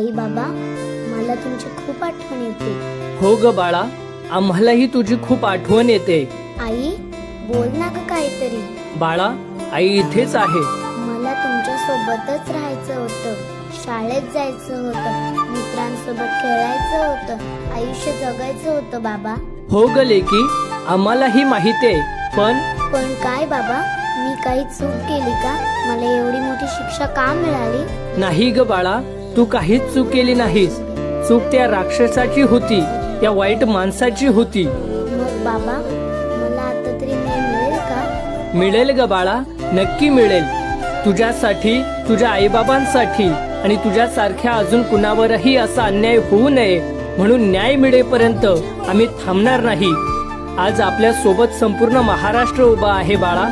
आई बाबा, मला तुमची खूप आठवण येते. हो ग बाळा, आम्हालाही तुझी खूप आठवण येते. आई, बोल ना ग काहीतरी. बाळा, आई इथेच आहे. मला तुमच्या सोबतच राहायचं होतं, शाळेत जायचं होतं, मित्रांसोबत खेळायचं होतं, आयुष्य जगायचं होतं बाबा. हो ग लेकी, आम्हालाही माहिती आहे. पण काय बाबा, मी काही चूक केली का? मला एवढी मोठी शिक्षा का मिळाली? नाही ग बाळा, तू काहीच चूक केली नाहीस. चूक त्या राक्षसाची होती, त्या वाईट माणसाची होती. मग बाबा, मला आता तरी न्याय मिळेल का? मिळेल ग बाळा, नक्की मिळेल. तुझ्यासाठी, तुझ्या आईबाबांसाठी आणि तुझ्यासारख्या अजून कुणावरही असा अन्याय होऊ नये म्हणून न्याय मिळेपर्यंत आम्ही थांबणार नाही. आज आपल्या सोबत संपूर्ण महाराष्ट्र उभा आहे बाळा.